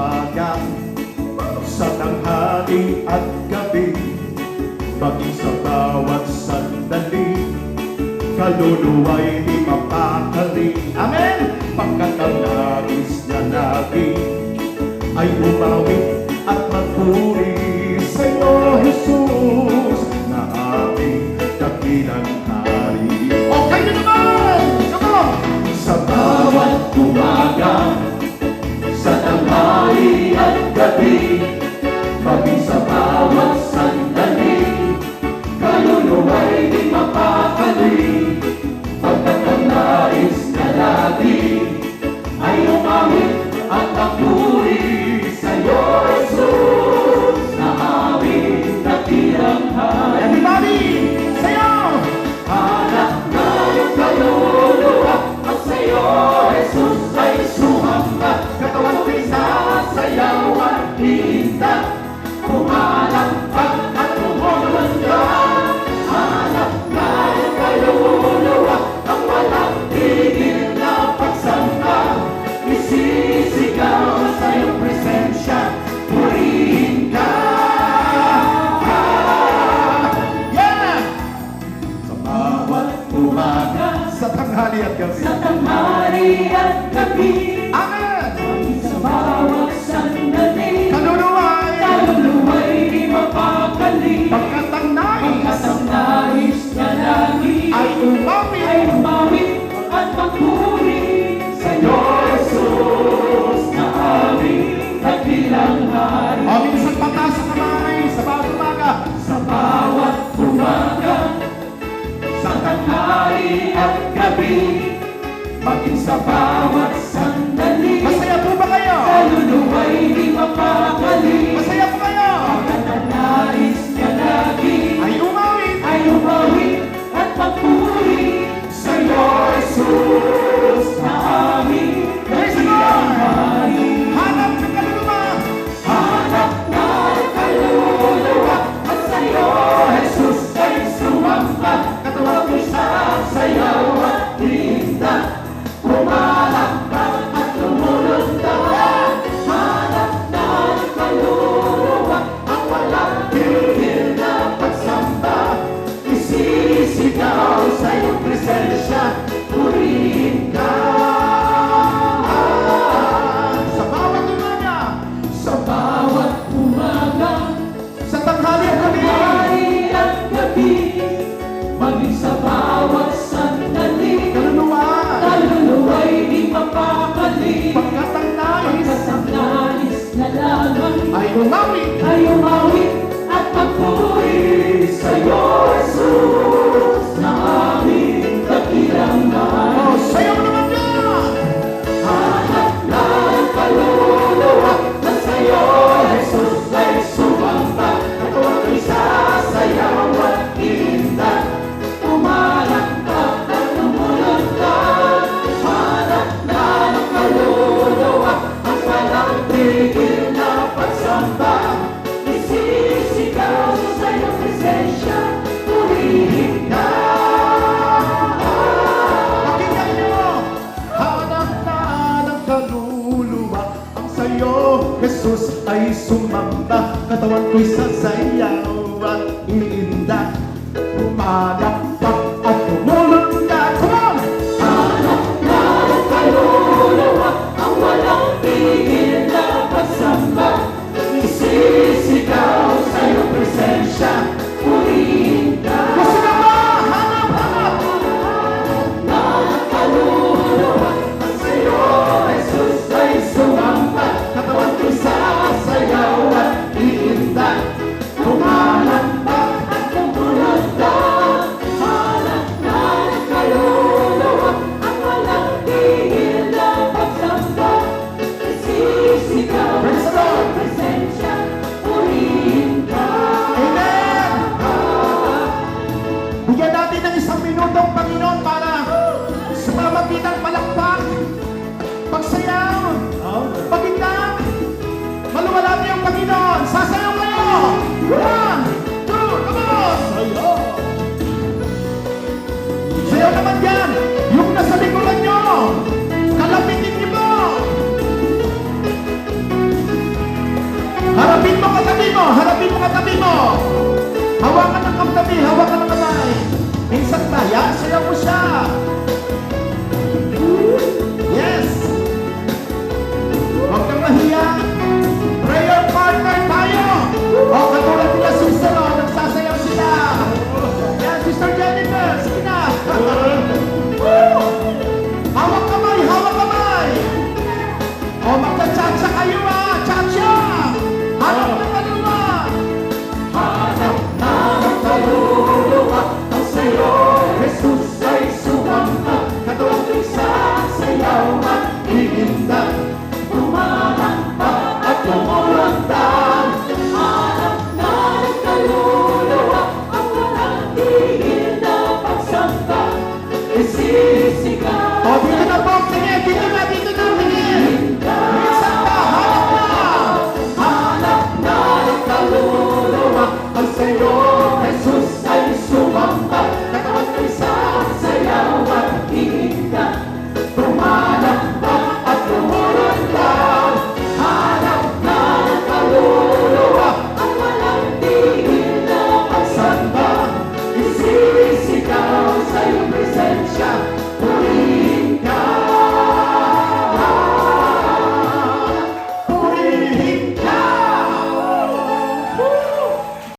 umaga, sa tanghali at gabi, maging sa bawat sandali, kaluluwa'y di mapakali. Amen! Pagkat ang nais niya lagi ay umawi at magpuri sa'yo, Jesus, na aming dakilang hari. Okay na naman! Come on! Sa bawat umaga, sa tanghali at gabi, maging sa bawat sandali, kaluluwa'y di mapakali. Pagkat ang nais na lagi ay umawit at magpuri sa'yo, Jesus, na aming dakilang hari. Everybody, sa'yo! Hanap na yung kaluluwa at sa'yo, Jesus, ay sumamba. Katawan ko'y sasayaw at hinda, kumalakpak at kumulanda. Hanap na yung kaluluwa ang walang tigil na pagsamba. Isisigaw sa iyong presensya, purihin ka. Yeah! Sa bawat umaga, sa tanghali at gabi, sa tanghali at gabi, amen! sa bawat sandali, Kaluluwa'y di mapakali. pagkat ang Pagkat ang nais nais niya lagi ay umawit ay umawit at magpuri sa'yo, Jesus, na aming dakilang hari. o minsan pataas sa kamay sa bawat umaga, Sa bawat umaga, sa tanghali at gabi, maging sa bawat sandali, masaya po ba kayo? kaluluwa'y di mapakali. Masaya po kayo? Pagkat ang nais niya lagi Ay umawit ay umawit at magpuri sa'yo, Jesus, na aming Praise the dakilang Lord! hari. Hanap ng kaluluwa. Hanap na ang kaluluwa at sa'yo, Jesus, ay sumamba. Katawan ko'y sasayaw at hinda, kumalakpak at tumulunda. Hanap na ang kaluluwa ang walang tigil na pagsamba. Isisigaw sa iyong presensya, purihin ka. Sa bawat umaga, Sa bawat umaga, sa tanghali at gabi, tanghali at gabi, maging sa bawat sandali, kaluluwa, kaluluwa'y di mapakali. pagkat ang nais Pagkat ang nais na lamang ay umawit. ay umawit at magpuri sa'yo, Jesus, na aming dakilang hari. O, sayaw mo naman yan! Hanap na ang kaluluwa na sa'yo, Jesus, ay sumamba. Katawan ko'y sasayaw at hinda, kumalakpak at tumulanda. Hanap na ang kaluluwa ang walang tigil na pagsamba. Isisigaw sa iyong presensya, purihin ka. Pakinggan niyo! Hanap na ng kaluluwa ang sayo, Jesus ay sumamba. Katawan ko'y sasayaw at iinda, pumalakpak at tumulunda. Come on! Hanap na ang kaluluwa ang walang tigil na pagsamba. Isisigaw sa iyong presensya, purihin ka. Gusto na ba? Hanap, hanap! Na ang kaluluwa ang sa'yo, Jesus, ay sumamba. Katawan ko'y sasayaw at iinda, kumalakpak at tumulanda. Sigaw mo siya.